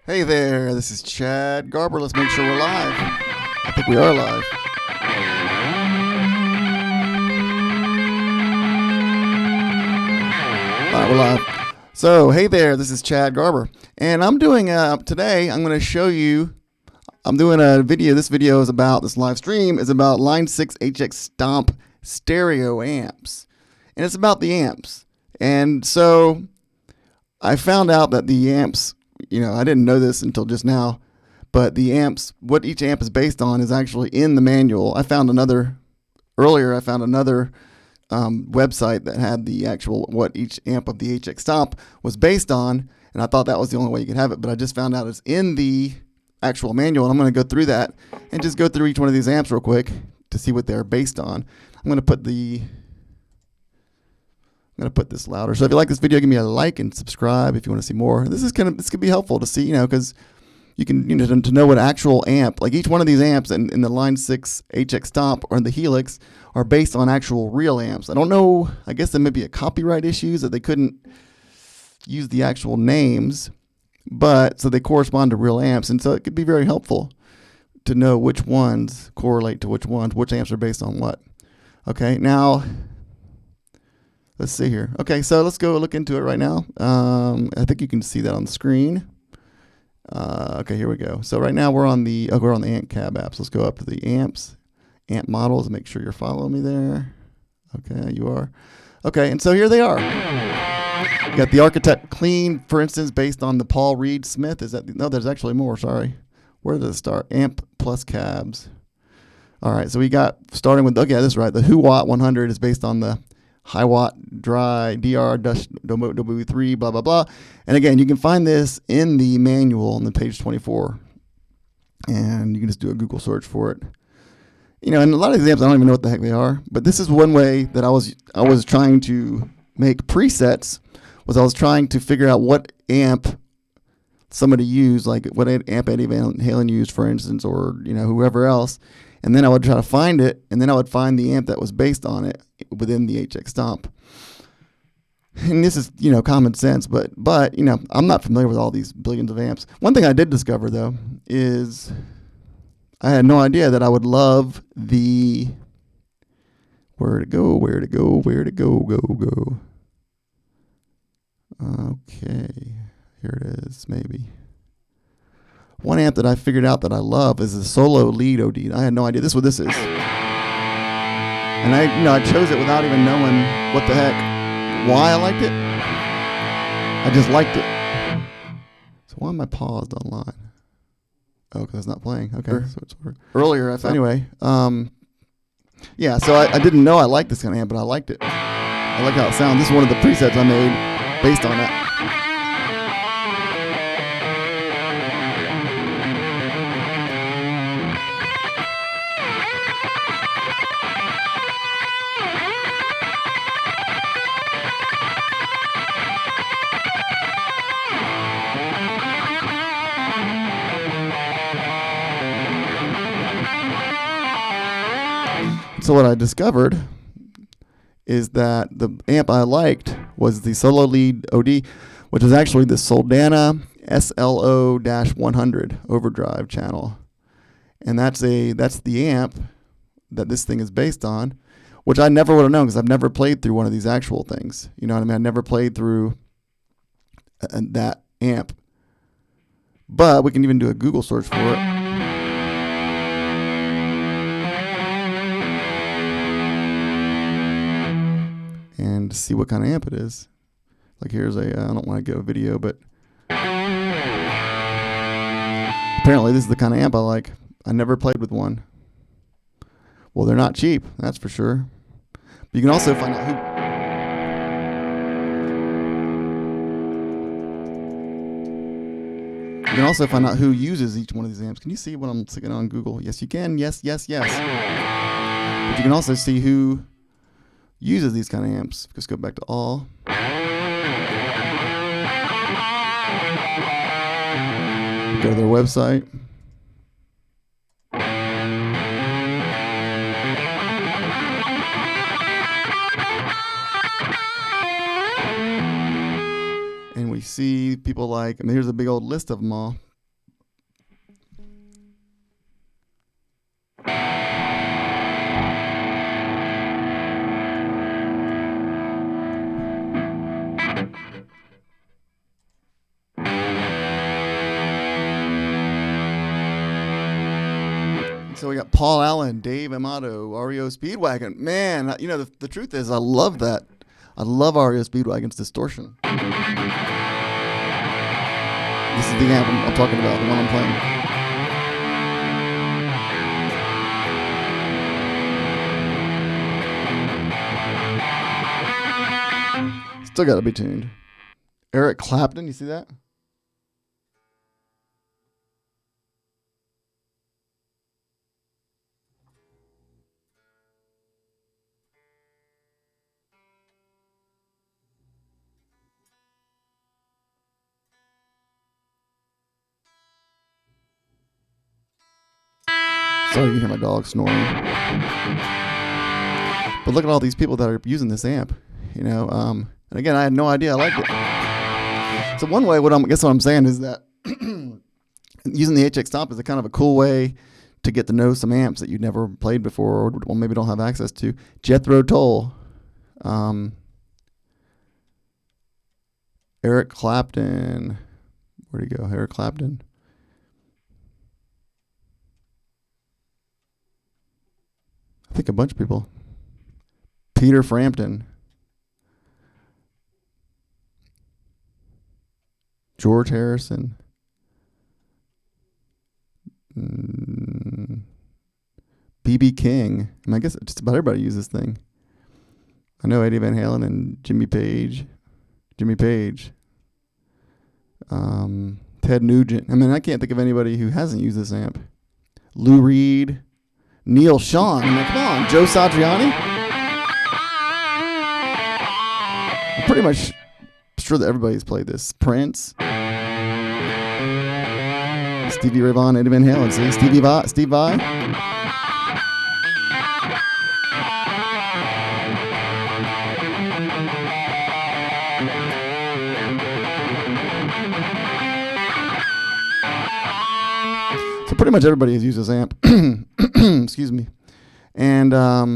Hey there, this is Chad Garber. Let's make sure we're live. I think we are live. All right, we're live. So, hey there, this is Chad Garber. And I'm doing, today, I'm going to show you, I'm doing a video. This video is about, this live stream is about Line 6 HX Stomp stereo amps. And it's about the amps. And so, I found out that the amps, I didn't know this until just now, but the amps, what each amp is based on is actually in the manual. I found another website that had the actual, what each amp of the HX Stomp was based on, and I thought that was the only way you could have it, but I just found out it's in the actual manual, and I'm going to go through that and just go through each one of these amps real quick to see what they're based on. I'm going to put this louder. So if you like this video, give me a like and subscribe if you want to see more. This could be helpful to see, because you can, to know what actual amp, like each one of these amps in the Line 6 HX Stomp or in the Helix are based on actual real amps. I don't know, I guess there may be a copyright issues that they couldn't use the actual names, but so they correspond to real amps. And so it could be very helpful to know which ones correlate to which ones, which amps are based on what. Okay, now, let's see here. Okay, so let's go look into it right now. I think you can see that on the screen. Okay, here we go. So right now we're on the amp cab apps. Let's go up to the amp models and make sure you're following me there. Okay, you are. Okay, and so here they are. You got the Architect Clean, for instance, based on the Paul Reed Smith. No, there's actually more, sorry. Where does it start? Amp plus cabs. All right, so we got, starting with, okay, this is right. The WhoWatt 100 is based on the Hiwatt Dry DR-W3 blah blah blah, and again you can find this in the manual on the page 24, and you can just do a Google search for it. And a lot of these amps I don't even know what the heck they are, but this is one way that I was trying to make presets. I was trying to figure out what amp somebody used, like what amp Eddie Van Halen used, for instance, or whoever else. And then I would try to find it, and then I would find the amp that was based on it within the HX Stomp. And this is, common sense, but I'm not familiar with all these billions of amps. One thing I did discover, though, is I had no idea that I would love the, where to go. Okay, here it is, maybe. One amp that I figured out that I love is the Solo Lead OD. I had no idea this is what this is. And I chose it without even knowing what the heck, why I liked it. I just liked it. So why am I paused online? Oh, because it's not playing. Okay. So it's earlier, I found, anyway. Yeah, so I didn't know I liked this kind of amp, but I liked it. I like how it sounds. This is one of the presets I made based on that. So what I discovered is that the amp I liked was the Solo Lead OD, which is actually the Soldana SLO-100 overdrive channel. And that's the amp that this thing is based on, which I never would have known because I've never played through one of these actual things. You know what I mean? I never played through that amp. But we can even do a Google search for it. And see what kind of amp it is. Like here's I don't want to get a video, but apparently this is the kind of amp I like. I never played with one. Well, they're not cheap, that's for sure. But you can also find out who uses each one of these amps. Can you see what I'm sticking on Google? Yes, you can. Yes. But you can also see who uses these kind of amps. Just go back to all. Go to their website. And we see people like, I mean, here's a big old list of them all. So we got Paul Allen, Dave Amato, REO Speedwagon. Man, you know, the truth is I love that. I love REO Speedwagon's distortion. This is the amp I'm talking about, the one I'm playing. Still got to be tuned. Eric Clapton, you see that? Sorry, you can hear my dog snoring. But look at all these people that are using this amp. You know, and again, I had no idea I liked it. So one way, I guess what I'm saying is that using the HX Stomp is a kind of a cool way to get to know some amps that you've never played before, or maybe don't have access to. Jethro Tull, Eric Clapton. Where'd he go? Eric Clapton. I think a bunch of people. Peter Frampton. George Harrison. B.B. King. I guess just about everybody uses this thing. I know Eddie Van Halen and Jimmy Page. Ted Nugent. I mean, I can't think of anybody who hasn't used this amp. Lou Reed. Neil Sean. I mean, come on. Joe Satriani. I'm pretty much sure that everybody's played this. Prince. Stevie Ray Vaughan, Eddie Van Halen. See? Steve Vai. So pretty much everybody has used this amp. Excuse me. And so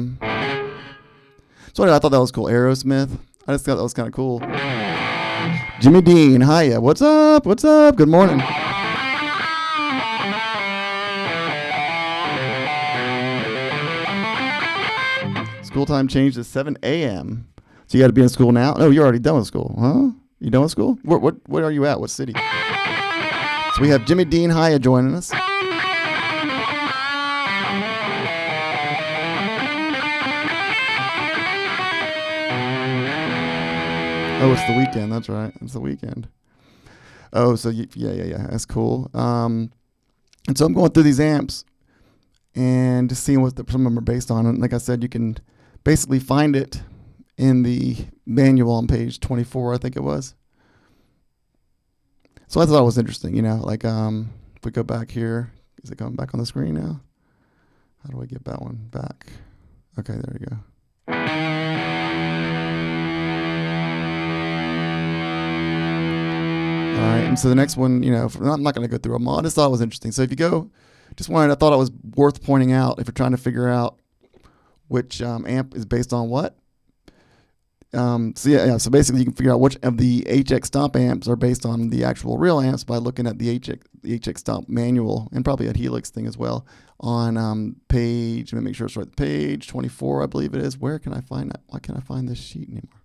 anyway, I thought that was cool. Aerosmith. I just thought that was kind of cool. Jimmy Dean. Hiya. What's up? Good morning. School time changed to 7 a.m. So you got to be in school now? No, you're already done with school. Huh? You done with school? What are you at? What city? So we have Jimmy Dean Hiya joining us. Oh, it's the weekend. That's right. It's the weekend. Oh, so yeah. That's cool. And so I'm going through these amps and just seeing what some of them are based on. And like I said, you can basically find it in the manual on page 24, I think it was. So I thought it was interesting, you know, like if we go back here, is it coming back on the screen now? How do I get that one back? Okay, there we go. All right, and so the next one, you know, I'm not going to go through them all. I just thought it was interesting. So if you go, I thought it was worth pointing out if you're trying to figure out which amp is based on what. So basically you can figure out which of the HX Stomp amps are based on the actual real amps by looking at the HX Stomp manual and probably a helix thing as well on page, let me make sure it's right, page 24, I believe it is. Where can I find that? Why can't I find this sheet anymore?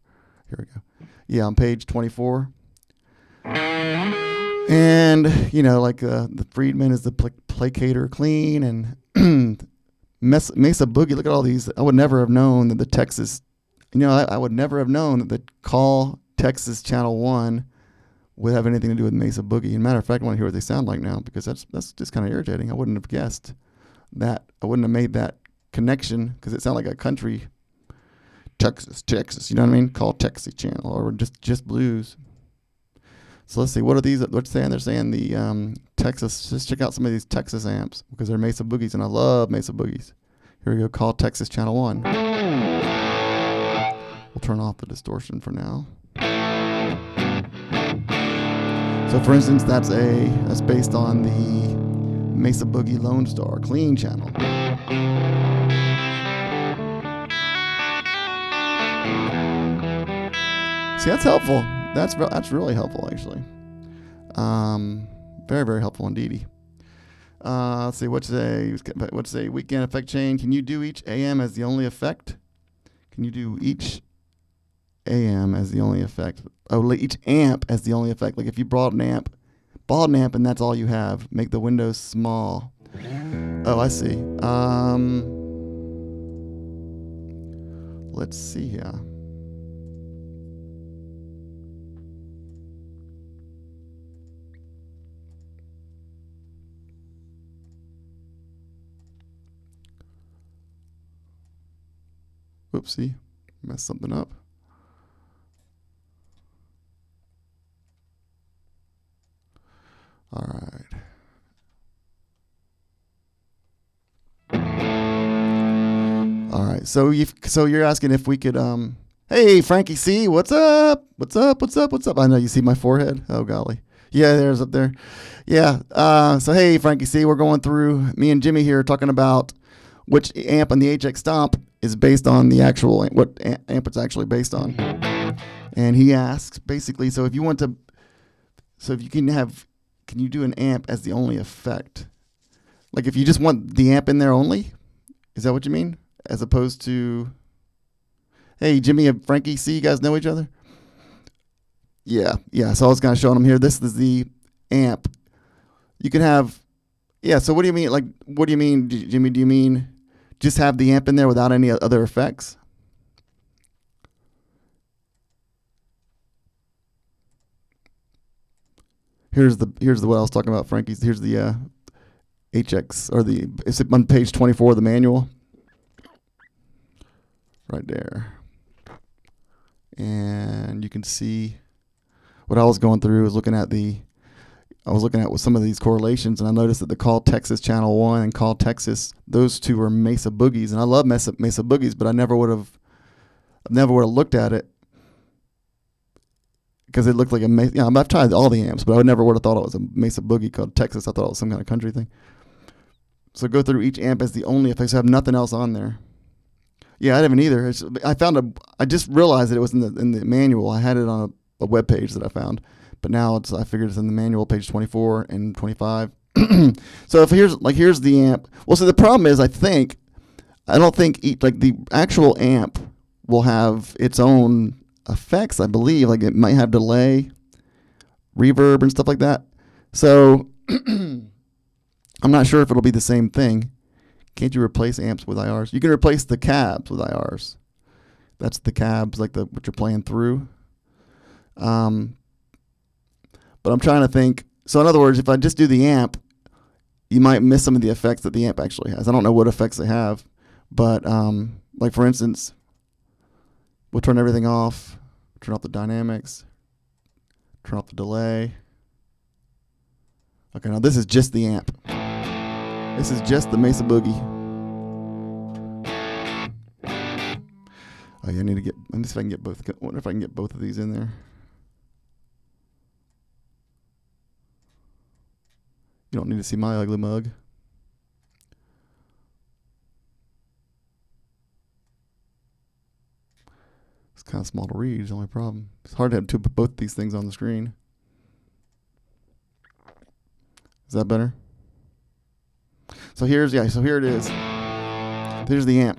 Here we go. Yeah, on page 24. And, you know, like the Friedman is the placator clean, and Mesa Boogie, look at all these. I would never have known that the Texas, you know, I would never have known that the Call Texas Channel 1 would have anything to do with Mesa Boogie. And matter of fact, I want to hear what they sound like now, because that's just kind of irritating. I wouldn't have guessed that. I wouldn't have made that connection, because it sounded like a country Texas, you know what I mean? Call Texas Channel, or just blues. So let's see, what are these? What's saying? They're saying the Texas. Just check out some of these Texas amps, because they're Mesa Boogies, and I love Mesa Boogies. Here we go. Call Texas Channel 1. We'll turn off the distortion for now. So, for instance, that's based on the Mesa Boogie Lone Star clean channel. See, that's helpful. That's really helpful, actually. Very, very helpful indeed. Let's see. What's a weekend effect chain? Can you do each AM as the only effect? Can you do each AM as the only effect? Oh, each amp as the only effect. Like if you bought an amp, and that's all you have. Make the windows small. Oh, I see. Let's see here. Whoopsie, messed something up. All right. All right. So you're asking if we could hey Frankie C, what's up? What's up? What's up? What's up? I know you see my forehead. Oh golly. Yeah, there's up there. Yeah. So hey Frankie C, we're going through, me and Jimmy here talking about which amp on the HX Stomp is based on the actual what amp it's actually based on. And he asks basically, so if you can you do an amp as the only effect? Like if you just want the amp in there only? Is that what you mean? As opposed to, hey, Jimmy and Frankie, see, you guys know each other? Yeah. So I was kind of showing them here. This is the amp. You can have, yeah, so what do you mean? Like, what do you mean, Jimmy? Do you mean just have the amp in there without any other effects? Here's the what I was talking about, Frankie's. Here's the HX, or it's on page 24 of the manual. Right there. And you can see what I was going through is I was looking at with some of these correlations, and I noticed that the Call Texas Channel 1 and Call Texas, those two are Mesa Boogies. And I love Mesa Boogies, but I never would have looked at it because it looked like a Mesa. You know, I've tried all the amps, but I never would have thought it was a Mesa Boogie called Texas. I thought it was some kind of country thing. So go through each amp as the only effect. So I have nothing else on there. Yeah, I didn't either. I just realized that it was in the manual. I had it on a web page that I found, but now I figured it's in the manual, page 24 and 25. So if here's the amp. Well, so the problem is I don't think the actual amp will have its own effects. I believe like it might have delay, reverb, and stuff like that. So I'm not sure if it'll be the same thing. Can't you replace amps with IRs? You can replace the cabs with IRs. That's the cabs, like what you're playing through. But I'm trying to think. So in other words, if I just do the amp, you might miss some of the effects that the amp actually has. I don't know what effects they have, but like for instance, we'll turn everything off, turn off the dynamics, turn off the delay. Okay, now this is just the amp. This is just the Mesa Boogie. Oh yeah, let me see if I can get both. I wonder if I can get both of these in there. You don't need to see my ugly mug. It's kind of small to read, is the only problem. It's hard to have both these things on the screen. Is that better? So here it is. There's the amp.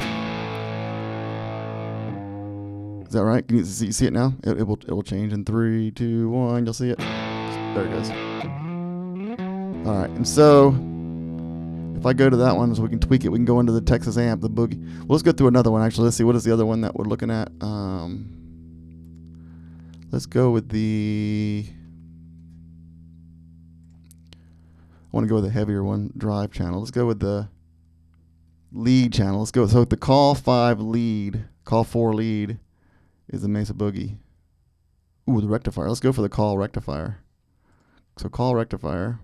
Is that right? Can you see it now? It will change in 3, 2, 1. You'll see it. There it goes. All right, and so if I go to that one, so we can tweak it, we can go into the Texas amp, the Boogie. Well, let's go through another one. Actually, let's see what is the other one that we're looking at. Let's go with the. I want to go with the heavier one, drive channel. Let's go with the lead channel. Let's go. So the Call 4 lead is the Mesa Boogie. Ooh, the rectifier. Let's go for the Call rectifier. So Call rectifier,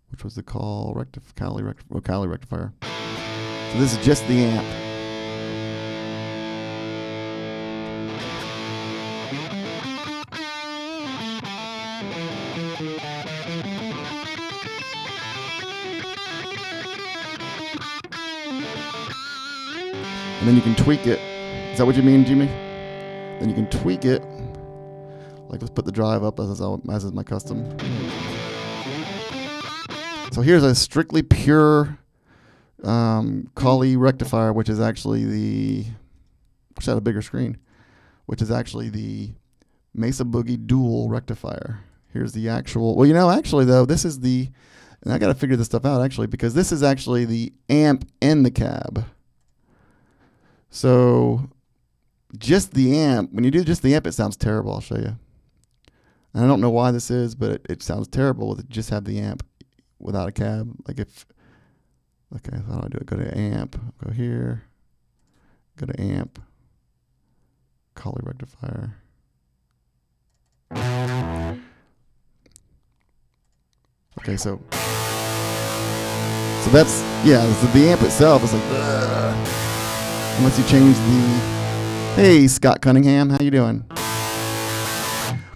which was the Cali rectifier. So this is just the amp. And then you can tweak it. Is that what you mean, Jimmy? Then you can tweak it. Like let's put the drive up as is my custom. So here's a strictly pure Collie rectifier, which is actually the, wish I had a bigger screen, which is actually the Mesa Boogie dual rectifier. Here's the actual, well, you know, actually though, this is the, and I got to figure this stuff out actually, because this is actually the amp and the cab. So just the amp, when you do just the amp, it sounds terrible. I'll show you. And I don't know why this is, but it sounds terrible to just have the amp without a cab. Like if, okay, how do I do it? Go to amp, go here, go to amp, Collie rectifier. Okay, so that's, yeah, so the amp itself is like, unless you change the, hey, Scott Cunningham, how you doing?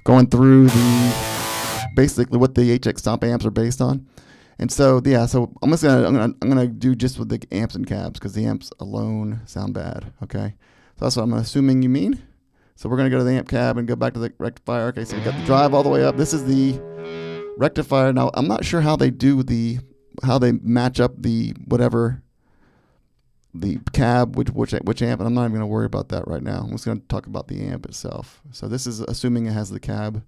Going through the, basically what the HX Stomp amps are based on. And so, yeah, so I'm gonna do just with the amps and cabs, because the amps alone sound bad, okay? So that's what I'm assuming you mean. So we're gonna go to the amp cab and go back to the rectifier. Okay, so we got the drive all the way up. This is the rectifier. Now, I'm not sure how they do the, how they match up the whatever, the cab, which amp, and I'm not even going to worry about that right now. I'm just going to talk about the amp itself. So this is assuming it has the cab.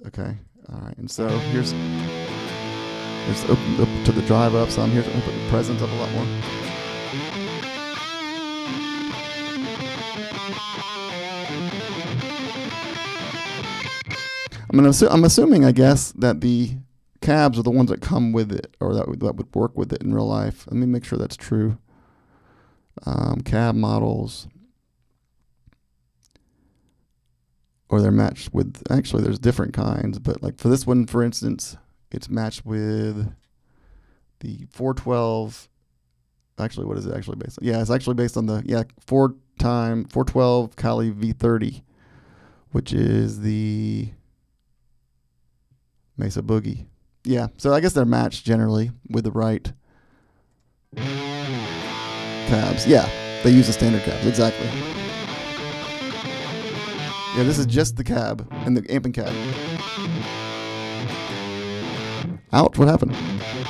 Okay, all right, and so here's open up to the drive up. So I'm here to put the presence up a lot more. I'm assuming, I guess, that the cabs are the ones that come with it, or that would work with it in real life. Let me make sure that's true. Cab models, or they're matched with, actually there's different kinds, but like for this one, for instance, it's matched with the 412, actually what is it actually based on? Yeah, it's actually based on the, 412 Collie V30, which is the Mesa Boogie. Yeah, so I guess they're matched generally with the right cabs. Yeah, they use the standard cabs, exactly. Yeah, this is just the cab and the amp and cab. Ouch, what happened?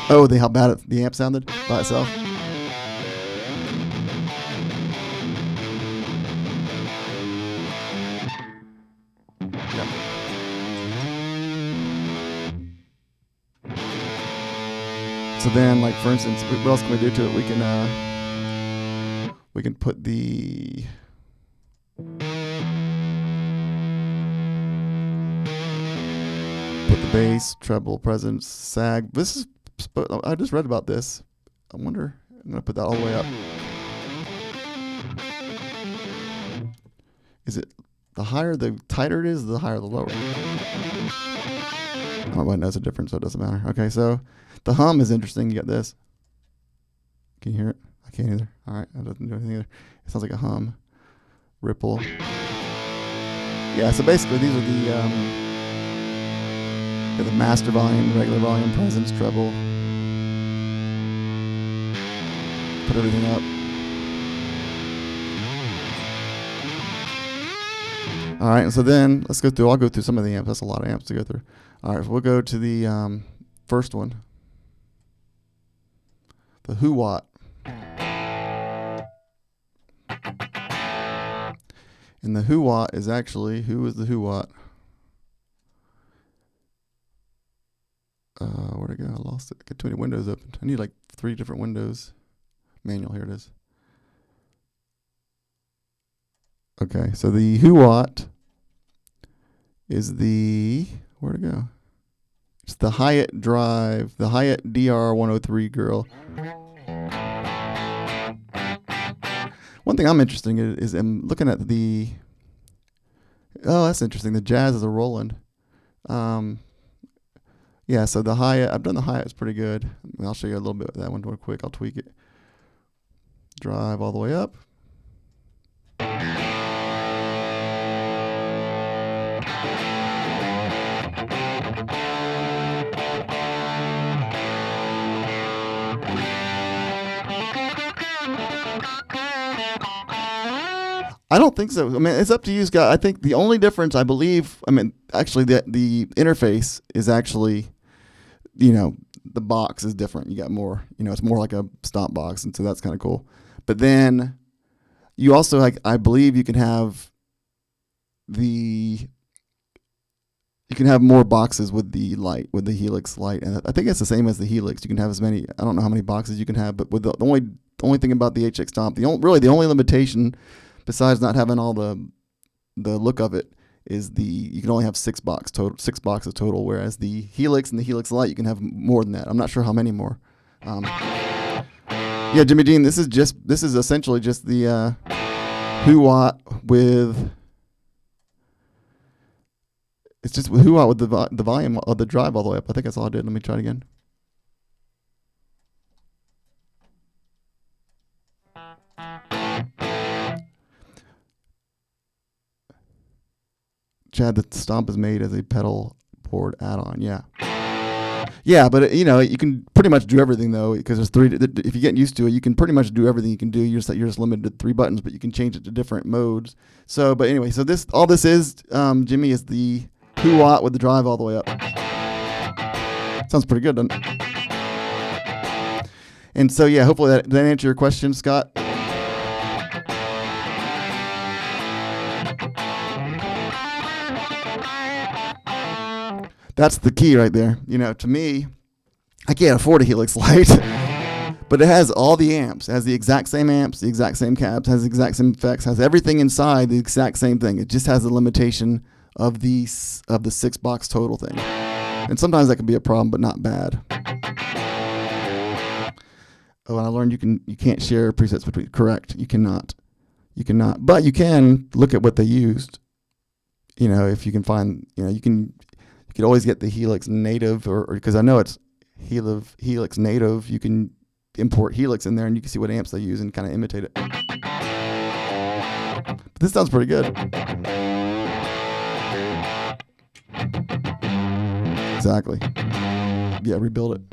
Oh, how bad the amp sounded by itself. So then, like for instance, what else can we do to it? We can put the bass, treble, presence, sag. This is, I just read about this. I wonder, I'm gonna put that all the way up. Is it the higher, the tighter it is, the higher the lower? I don't know why it knows the difference, so it doesn't matter. Okay, so the hum is interesting. You got this. Can you hear it? I can't either. All right, that doesn't do anything either. It sounds like a hum. Ripple. Yeah, so basically these are the master volume, regular volume, presence, treble. Put everything up. All right, and so then let's go through. I'll go through some of the amps. That's a lot of amps to go through. All right, so we'll go to the first one, the WhoWatt. And the WhoWatt is actually, who is the WhoWatt? Where'd it go? I lost it. Got too many windows open. I need like 3 different windows. Manual, here it is. Okay, so the WhoWatt is the, where'd it go? It's the Hiwatt drive, the Hiwatt DR103 girl. One thing I'm interested in is I'm looking at the, oh, that's interesting. The Jazz is a Roland. Yeah, so the Hiwatt, I've done the Hiwatt, it's pretty good. I'll show you a little bit of that one real quick. I'll tweak it. Drive all the way up. I don't think so. I mean, it's up to you, Scott. I think the only difference, I believe, I mean, actually, the interface is actually, you know, the box is different. You got more, it's more like a stomp box, and so that's kind of cool. But then you also, like, I believe you can have more boxes with the light, with the helix light, and I think it's the same as the helix. You can have as many. I don't know how many boxes you can have, but with the only thing about the HX Stomp, the only limitation, besides not having all the look of it, is you can only have 6 boxes total, whereas the helix and the helix light, you can have more than that. I'm not sure how many more. Yeah, Jimmy Dean, this is essentially just the WhoWatt with. It's just with WhoWatt with the volume of the drive all the way up. I think that's all I did. Let me try it again. Chad, the Stomp is made as a pedal board add-on. Yeah. Yeah, but you can pretty much do everything though, because there's 3. If you get used to it, you can pretty much do everything you can do. You're just limited to 3 buttons, but you can change it to different modes. So, but anyway, so all this is, Jimmy, is the WhoWatt with the drive all the way up. Sounds pretty good, doesn't it? And so, yeah, hopefully that answered your question, Scott. That's the key right there. To me, I can't afford a helix light, but it has all the amps. It has the exact same amps, the exact same cabs, has the exact same effects, has everything inside the exact same thing. It just has the limitation of the 6 box total thing. And sometimes that can be a problem, but not bad. Oh, and I learned you can't share presets between. Correct. You cannot. But you can look at what they used. If you can find, you could always get the Helix native, or because I know it's Helix native. You can import Helix in there, and you can see what amps they use and kind of imitate it. But this sounds pretty good. Exactly. Yeah, rebuild it.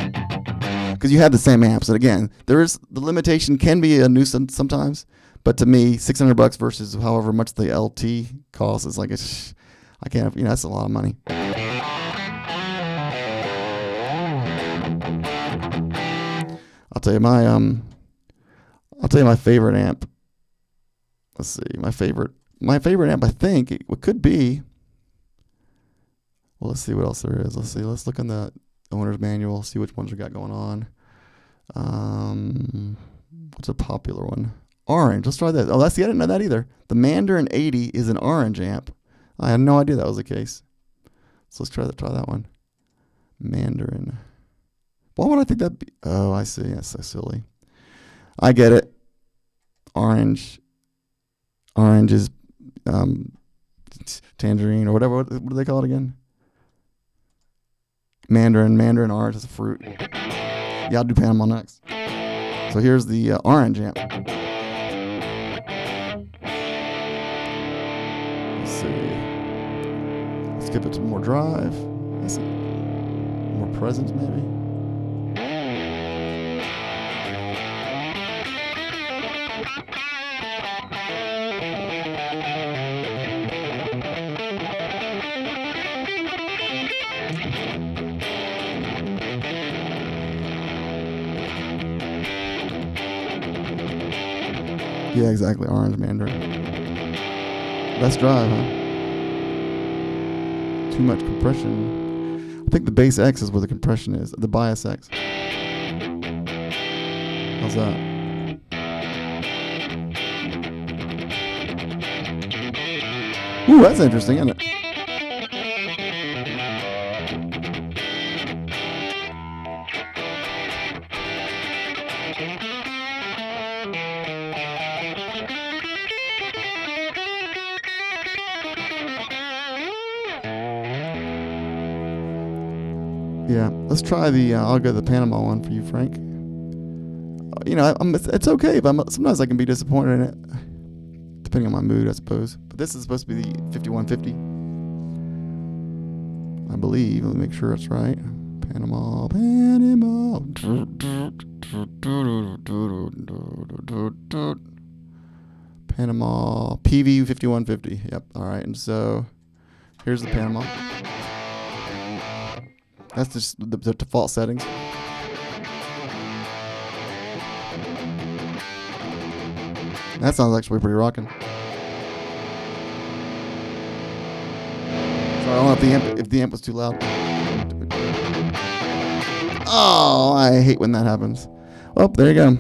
Because you have the same amps, and again, the limitation can be a nuisance sometimes. But to me, $600 versus however much the LT costs is like I can't. That's a lot of money. I'll tell you my favorite amp. Let's see, my favorite amp. I think it could be. Well, let's see what else there is. Let's see. Let's look in the owner's manual. See which ones we got going on. What's a popular one? Orange. Let's try that. Oh, I didn't know that either. The Mandarin 80 is an orange amp. I had no idea that was the case. So let's try that one. Mandarin. Why would I think that'd be? Oh, I see. That's so silly. I get it. Orange is tangerine or whatever. What do they call it again? Mandarin orange is a fruit. Yeah, I'll do Panama next. So here's the orange amp. Let's see. Let's skip it to more drive. Let's see. More presence maybe. Yeah, exactly. Orange Mandarin. Best drive, huh? Too much compression. I think the bass X is where the compression is. The bias X. How's that? Ooh, that's interesting, isn't it? Yeah, let's try I'll go the Panama one for you, Frank. It's okay, but sometimes I can be disappointed in it, depending on my mood, I suppose. But this is supposed to be the 5150, I believe. Let me make sure it's right. Panama. Panama PV 5150. Yep. All right, and so here's the Panama. That's just the default settings. That sounds actually pretty rocking. So I don't know if the amp was too loud. Oh, I hate when that happens. Well, there you go.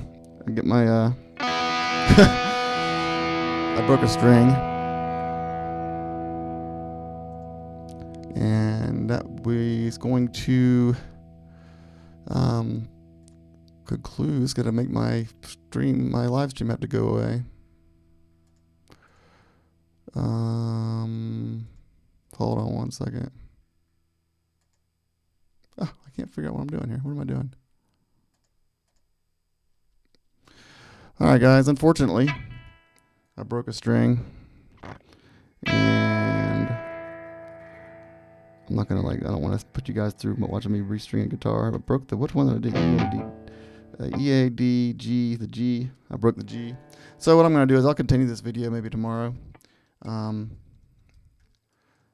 I get my I broke a string. And that was going to conclude. It's going to make my live stream have to go away. Hold on one second. Oh, I can't figure out what I'm doing here. What am I doing? All right, guys. Unfortunately, I broke a string, and I'm not gonna I don't want to put you guys through watching me restring a guitar. I broke which one did I do? E, A, D, G, the G. I broke the G. So what I'm gonna do is I'll continue this video maybe tomorrow.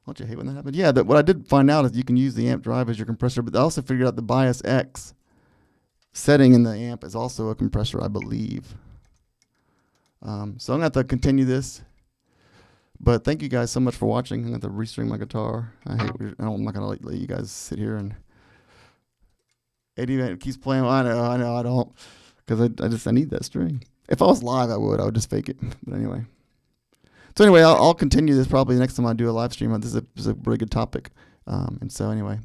Don't you hate when that happens? Yeah, what I did find out is you can use the amp drive as your compressor, but I also figured out the bias X setting in the amp is also a compressor, I believe. So I'm going to have to continue this. But thank you guys so much for watching. I'm going to have to restring my guitar. I'm not going to let you guys sit here and Eddie keeps playing. I know, I don't. Because I need that string. If I was live, I would just fake it. But anyway. So anyway, I'll continue this probably the next time I do a live stream. This is a really good topic. And so anyway.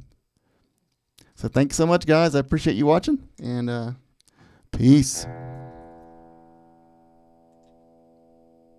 So thanks so much, guys. I appreciate you watching. And peace.